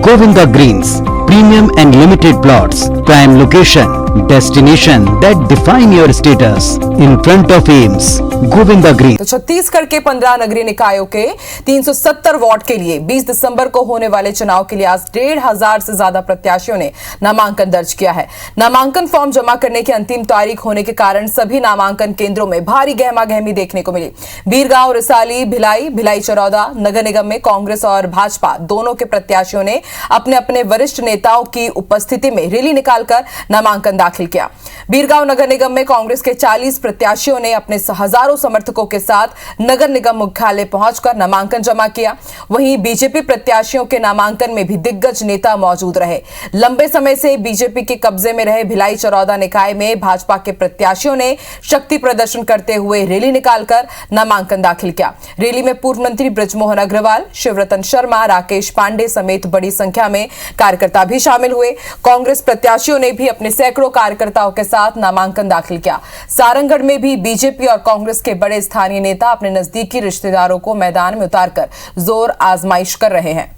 Govinda Greens, premium and limited plots, prime location, destination that define your status in front of AIIMS, Govinda Greens। तो छत्तीसगढ़ के 15 नगरीय निकायों के 370 ward के लिए 20 दिसंबर को होने वाले चुनाव के लिए आज 1,500 से ज्यादा प्रत्याशियों ने नामांकन दर्ज किया है। नामांकन फॉर्म जमा करने की अंतिम तारीख होने के कारण सभी नामांकन केंद्रों में भारी गहमागहमी देखने को मिली। बीरगांव, रिसाली, भिलाई चरौदा नगर निगम में कांग्रेस और भाजपा दोनों के प्रत्याशियों ने अपने अपने वरिष्ठ नेताओं की उपस्थिति में रैली निकालकर नामांकन दाखिल किया। बीरगांव नगर निगम में कांग्रेस के 40 प्रत्याशियों ने अपने हजारों समर्थकों के साथ नगर निगम मुख्यालय पहुंचकर नामांकन जमा किया। वहीं बीजेपी प्रत्याशियों के नामांकन में भी दिग्गज नेता मौजूद रहे। लंबे समय से बीजेपी के कब्जे में रहे भिलाई चरौदा निकाय में भाजपा के प्रत्याशियों ने शक्ति प्रदर्शन करते हुए रैली निकालकर नामांकन दाखिल किया। रैली में पूर्व मंत्री बृजमोहन अग्रवाल, शिवरतन शर्मा, राकेश पांडे समेत बड़ी संख्या में कार्यकर्ता भी शामिल हुए। कांग्रेस प्रत्याशियों ने भी अपने सैकड़ों कार्यकर्ताओं के साथ नामांकन दाखिल किया। सारंगढ़ में भी बीजेपी और कांग्रेस के बड़े स्थानीय नेता अपने नजदीकी रिश्तेदारों को मैदान में उतारकर जोर आजमाइश कर रहे हैं।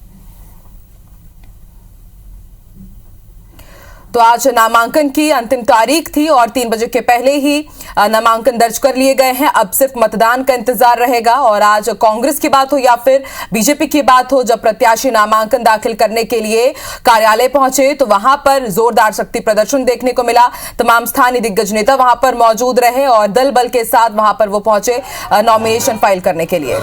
तो आज नामांकन की अंतिम तारीख थी और 3 बजे के पहले ही नामांकन दर्ज कर लिए गए हैं। अब सिर्फ मतदान का इंतजार रहेगा और आज कांग्रेस की बात हो या फिर बीजेपी की बात हो, जब प्रत्याशी नामांकन दाखिल करने के लिए कार्यालय पहुंचे तो वहां पर जोरदार शक्ति प्रदर्शन देखने को मिला। तमाम स्थानीय दिग्गज नेता वहां पर मौजूद रहे और दल बल के साथ वहां पर वो पहुंचे नॉमिनेशन फाइल करने के लिए।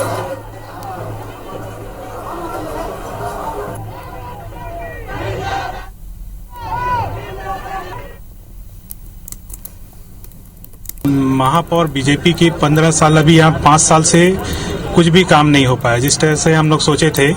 महापौर बीजेपी की 15 साल, अभी यहाँ 5 साल से कुछ भी काम नहीं हो पाया। जिस तरह से हम लोग सोचे थे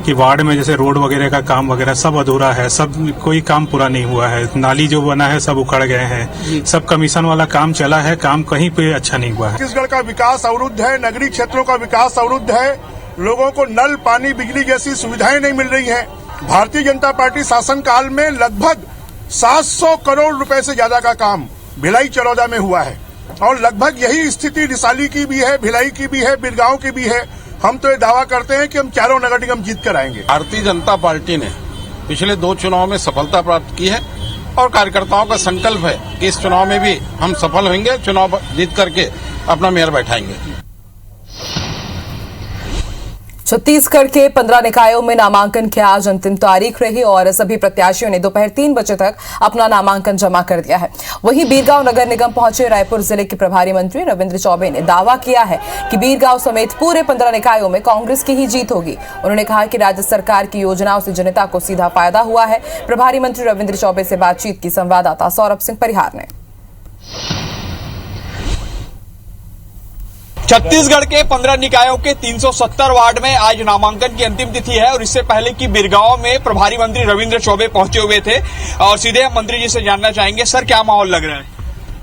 कि वार्ड में जैसे रोड वगैरह का काम वगैरह सब अधूरा है, सब कोई काम पूरा नहीं हुआ है। नाली जो बना है सब उखड़ गए हैं, सब कमीशन वाला काम चला है, काम कहीं पे अच्छा नहीं हुआ है। छत्तीसगढ़ का विकास अवरुद्ध है, नगरीय क्षेत्रों का विकास अवरुद्ध है, लोगों को नल, पानी, बिजली जैसी सुविधाएं नहीं मिल रही है। भारतीय जनता पार्टी शासनकाल में लगभग 700 करोड़ रुपए से ज्यादा का काम भिलाई चरौदा में हुआ है और लगभग यही स्थिति रिसाली की भी है, भिलाई की भी है, बीरगांव की भी है। हम तो ये दावा करते हैं कि हम चारों नगर निगम जीत कर आएंगे। भारतीय जनता पार्टी ने पिछले 2 चुनाव में सफलता प्राप्त की है और कार्यकर्ताओं का संकल्प है कि इस चुनाव में भी हम सफल होंगे, चुनाव जीत करके अपना मेयर बैठाएंगे। छत्तीसगढ़ के 15 निकायों में नामांकन की आज अंतिम तारीख रही और सभी प्रत्याशियों ने दोपहर 3 बजे तक अपना नामांकन जमा कर दिया है। वहीं बीरगांव नगर निगम पहुंचे रायपुर जिले के प्रभारी मंत्री रविंद्र चौबे ने दावा किया है कि बीरगांव समेत पूरे 15 निकायों में कांग्रेस की ही जीत होगी। उन्होंने कहा कि राज्य सरकार की योजनाओं से जनता को सीधा फायदा हुआ है। प्रभारी मंत्री रविंद्र चौबे से बातचीत की संवाददाता सौरभ सिंह परिहार ने। छत्तीसगढ़ के 15 निकायों के 370 वार्ड में आज नामांकन की अंतिम तिथि है और इससे पहले कि बीरगांव में प्रभारी मंत्री रविंद्र चौबे पहुंचे हुए थे और सीधे हम मंत्री जी से जानना चाहेंगे, सर क्या माहौल लग रहा है?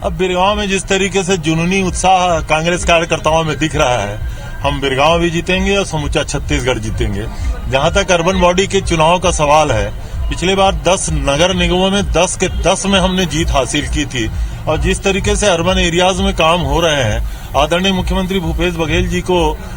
अब बीरगांव में जिस तरीके से जुनूनी उत्साह कांग्रेस कार्यकर्ताओं में दिख रहा है, हम बीरगांव भी जीतेंगे और समूचा छत्तीसगढ़ जीतेंगे। जहां तक अर्बन बॉडी के चुनाव का सवाल है, पिछले बार 10 नगर निगमों में 10 के 10 में हमने जीत हासिल की थी और जिस तरीके से अर्बन एरियाज में काम हो रहे हैं, आदरणीय मुख्यमंत्री भूपेश बघेल जी को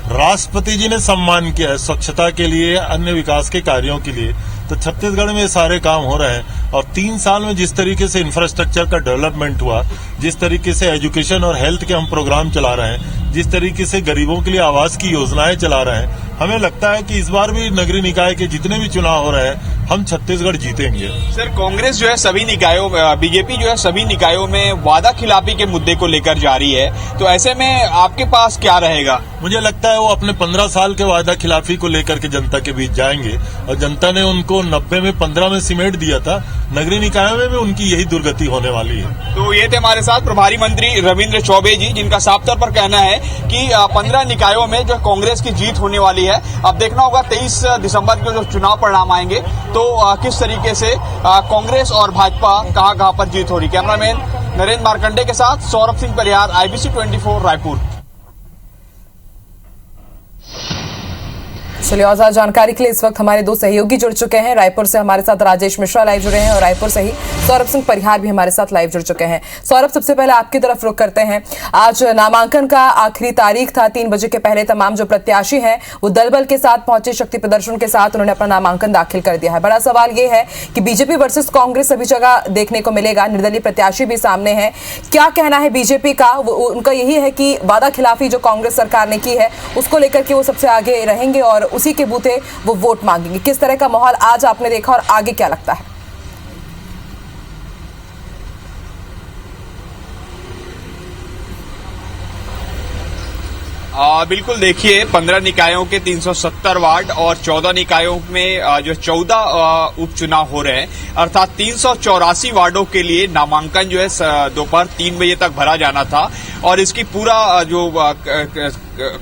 राष्ट्रपति जी ने सम्मान किया है स्वच्छता के लिए, अन्य विकास के कार्यों के लिए। तो छत्तीसगढ़ में ये सारे काम हो रहे हैं और 3 साल में जिस तरीके से इंफ्रास्ट्रक्चर का डेवलपमेंट हुआ, जिस तरीके से एजुकेशन और हेल्थ के हम प्रोग्राम चला रहे हैं, जिस तरीके से गरीबों के लिए आवास की योजनाएं चला रहे हैं, हमें लगता है कि इस बार भी नगरीय निकाय के जितने भी चुनाव हो रहे हैं हम छत्तीसगढ़ जीतेंगे। सर कांग्रेस जो है सभी निकायों, बीजेपी जो है सभी निकायों में वादा खिलाफी के मुद्दे को लेकर जा रही है, तो ऐसे में आपके पास क्या रहेगा? मुझे लगता है वो अपने 15 साल के वादा खिलाफी को लेकर के जनता के बीच जाएंगे और जनता ने उनको 90 में 15 में सिमेट दिया था। नगरीय निकायों में भी उनकी यही दुर्गति होने वाली है। तो ये थे हमारे साथ प्रभारी मंत्री रविंद्र चौबे जी, जिनका साफ तौर पर कहना है कि 15 निकायों में जो कांग्रेस की जीत होने वाली है। अब देखना होगा 23 दिसंबर को जो चुनाव परिणाम आएंगे तो किस तरीके से कांग्रेस और भाजपा कहां पर जीत हो रही। कैमरामैन नरेंद्र मार्कंडे के साथ सौरभ सिंह परिहार, IBC 24 रायपुर। चलिए और ज्यादा जानकारी के लिए इस वक्त हमारे दो सहयोगी जुड़ चुके हैं। रायपुर से हमारे साथ राजेश मिश्रा लाइव जुड़े हैं और रायपुर से ही सौरभ सिंह परिहार भी हमारे साथ लाइव जुड़ चुके हैं। सौरभ, सबसे पहले आपकी तरफ रुख करते हैं। आज नामांकन का आखिरी तारीख था, 3 बजे के पहले तमाम जो प्रत्याशी हैं वो दल बल के साथ पहुंचे, शक्ति प्रदर्शन के साथ उन्होंने अपना नामांकन दाखिल कर दिया है। बड़ा सवाल ये है कि बीजेपी वर्सेस कांग्रेस सभी जगह देखने को मिलेगा, निर्दलीय प्रत्याशी भी सामने है। क्या कहना है बीजेपी का? उनका यही है कि वादा खिलाफी जो कांग्रेस सरकार ने की है उसको लेकर के वो सबसे आगे रहेंगे और उसी के बूते वो वोट मांगेंगे। किस तरह का माहौल आज आपने देखा और आगे क्या लगता है? बिल्कुल, देखिए 15 निकायों के 370 वार्ड और 14 निकायों में जो 14 उपचुनाव हो रहे हैं, अर्थात 384 वार्डों के लिए नामांकन जो है दोपहर 3 बजे तक भरा जाना था और इसकी पूरा जो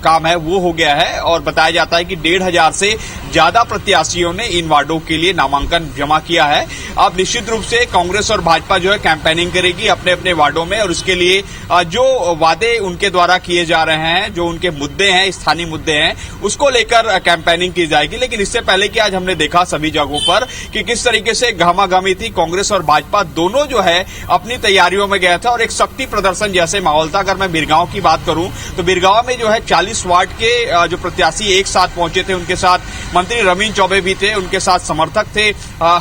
काम है वो हो गया है और बताया जाता है कि 1,500 से ज्यादा प्रत्याशियों ने इन वार्डों के लिए नामांकन जमा किया है। अब निश्चित रूप से कांग्रेस और भाजपा जो है कैंपेनिंग करेगी अपने अपने वार्डों में और उसके लिए जो वादे उनके द्वारा किए जा रहे हैं, जो उनके मुद्दे हैं, स्थानीय मुद्दे हैं, उसको लेकर कैंपेनिंग की जाएगी। लेकिन इससे पहले कि आज हमने देखा सभी जगहों पर कि किस तरीके से गहमागहमी थी, कांग्रेस और भाजपा दोनों जो है अपनी तैयारियों में गया था और एक शक्ति प्रदर्शन जैसे माहौल था। अगर मैं बिरगांव की बात करूं तो बिरगांव में जो है 40 वार्ड के जो प्रत्याशी एक साथ पहुंचे थे, उनके साथ मंत्री रविंद्र चौबे भी थे, उनके साथ समर्थक थे,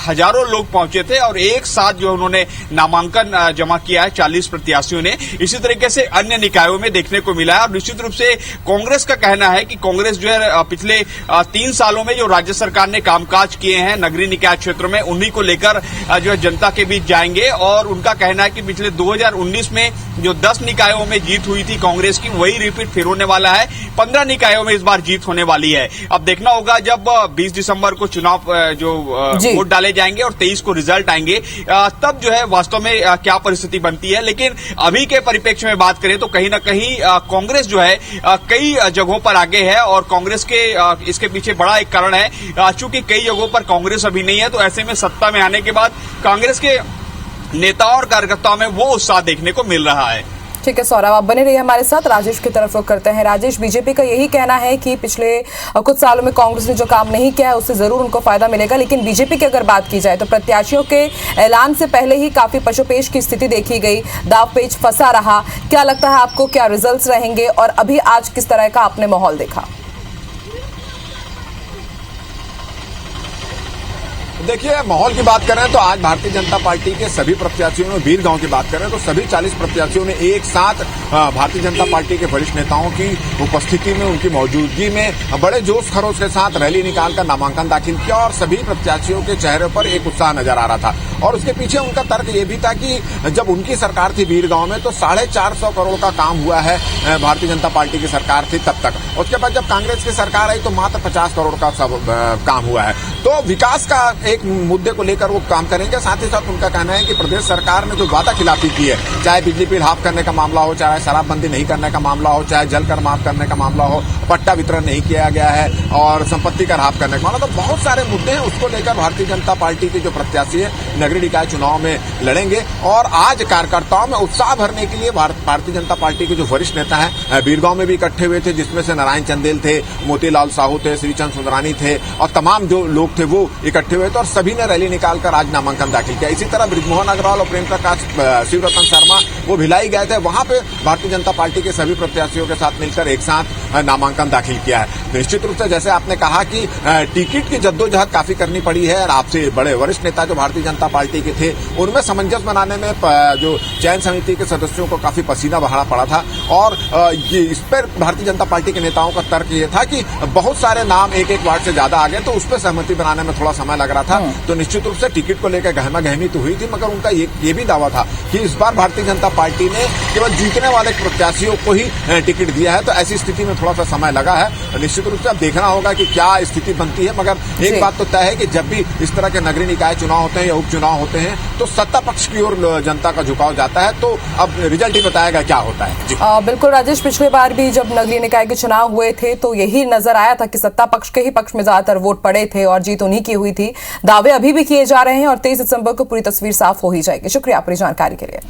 हजारों लोग पहुंचे थे और एक साथ जो उन्होंने नामांकन जमा किया है 40 प्रत्याशियों ने। इसी तरीके से अन्य निकायों में देखने को मिला है और निश्चित रूप से कांग्रेस का कहना है कि कांग्रेस जो है पिछले 3 सालों में जो राज्य सरकार ने कामकाज किए हैं नगरीय निकाय क्षेत्र में, उन्हीं को लेकर जो है जनता के बीच जाएंगे और उनका कहना है कि पिछले 2019 में जो 10 निकायों में जीत हुई थी कांग्रेस की, वही रिपीट फिर होने वाला है। 15 निकायों में इस बार जीत होने वाली है। अब देखना होगा जब 20 दिसंबर को चुनाव जो वोट डाले जाएंगे और 23 को रिजल्ट आएंगे, तब जो है वास्तव में क्या परिस्थिति बनती है। लेकिन अभी के परिप्रेक्ष्य में बात करें तो कहीं ना कहीं कांग्रेस जो है कई जगहों पर आगे है और कांग्रेस के इसके पीछे बड़ा एक कारण है, चूंकि कई जगहों पर कांग्रेस अभी नहीं है, तो ऐसे में सत्ता में आने के बाद कांग्रेस के नेताओं और कार्यकर्ताओं में वो उत्साह देखने को मिल रहा है। ठीक है सौरभ, आप बने रहिए हमारे साथ। राजेश की तरफ रुख करते हैं। राजेश, बीजेपी का यही कहना है कि पिछले कुछ सालों में कांग्रेस ने जो काम नहीं किया है उससे जरूर उनको फायदा मिलेगा, लेकिन बीजेपी की अगर बात की जाए तो प्रत्याशियों के ऐलान से पहले ही काफी पशुपेश की स्थिति देखी गई, दाव पेच फंसा रहा। क्या लगता है आपको, क्या रिजल्ट्स रहेंगे और अभी आज किस तरह का आपने माहौल देखा? देखिए, माहौल की बात करें तो आज भारतीय जनता पार्टी के सभी प्रत्याशियों ने, बीरगांव की बात करें तो सभी 40 प्रत्याशियों ने एक साथ भारतीय जनता पार्टी के वरिष्ठ नेताओं की उपस्थिति में, उनकी मौजूदगी में बड़े जोश खरोश के साथ रैली निकालकर नामांकन दाखिल किया और सभी प्रत्याशियों के चेहरे पर एक उत्साह नजर आ रहा था। और उसके पीछे उनका तर्क ये भी था कि जब उनकी सरकार थी बीरगांव में तो 450 करोड़ का काम हुआ है, भारतीय जनता पार्टी की सरकार थी तब तक। उसके बाद जब कांग्रेस की सरकार आई तो मात्र 50 करोड़ का सब काम हुआ है। तो विकास का एक मुद्दे को लेकर वो काम करेंगे। साथ ही साथ उनका कहना है कि प्रदेश सरकार ने जो वादा खिलाफी की है, चाहे बिजली बिल हाफ करने का मामला हो, चाहे शराबबंदी नहीं करने का मामला हो, चाहे जल कर माफ करने का मामला हो, पट्टा वितरण नहीं किया गया है और संपत्ति कर हाफ करने का मामला, तो बहुत सारे मुद्दे हैं। उसको लेकर भारतीय जनता पार्टी के जो प्रत्याशी है नगरीय निकाय चुनाव में लड़ेंगे और आज कार्यकर्ताओं में उत्साह भरने के लिए भारतीय जनता पार्टी के जो वरिष्ठ नेता है बीरगांव में भी इकट्ठे हुए थे, जिसमें से नारायण चंदेल थे, मोतीलाल साहू थे, श्रीचंद सुंदरानी थे और तमाम जो लोग थे वो इकट्ठे हुए थे और सभी ने रैली निकालकर आज नामांकन दाखिल किया। इसी तरह बृजमोहन अग्रवाल और प्रेम प्रकाश शिवरतन शर्मा वो भिलाई गए थे, वहां पे भारतीय जनता पार्टी के सभी प्रत्याशियों के साथ मिलकर एक साथ नामांकन दाखिल किया है। निश्चित रूप से जैसे आपने कहा कि टिकट की जद्दोजहद काफी करनी पड़ी है और आपसे बड़े वरिष्ठ नेता जो भारतीय जनता पार्टी के थे उनमें सामंजस्य बनाने में जो चयन समिति के सदस्यों को काफी पसीना बहाना पड़ा था और इस पर भारतीय जनता पार्टी के नेताओं का तर्क ये था कि बहुत सारे नाम एक एक वार्ड से ज्यादा आ गए तो उस पर सहमति बनाने में थोड़ा समय लग रहा था। तो निश्चित रूप से टिकट को लेकर गहमा-गहमी तो हुई थी, मगर उनका ये भी दावा था कि इस बार भारतीय जनता पार्टी ने केवल जीतने वाले प्रत्याशियों को ही टिकट दिया है। तो ऐसी स्थिति में थोड़ा सा समय लगा है। निश्चित रूप से अब देखना होगा कि क्या स्थिति बनती है, मगर एक बात तो तय है कि जब भी इस तरह के नगरीय निकाय चुनाव होते हैं या उपचुनाव होते हैं तो सत्ता पक्ष की ओर जनता का झुकाव जाता है। तो अब रिजल्ट ही बताएगा क्या होता है। बिल्कुल राजेश, पिछले बार भी जब नगरीय निकाय के चुनाव हुए थे तो यही नजर आया था कि सत्ता पक्ष के ही पक्ष में ज्यादातर वोट पड़े थे और जीत उन्हीं की हुई थी। दावे अभी भी किए जा रहे हैं और 23 दिसंबर को पूरी तस्वीर साफ हो ही जाएगी। शुक्रिया पूरी जानकारी के लिए।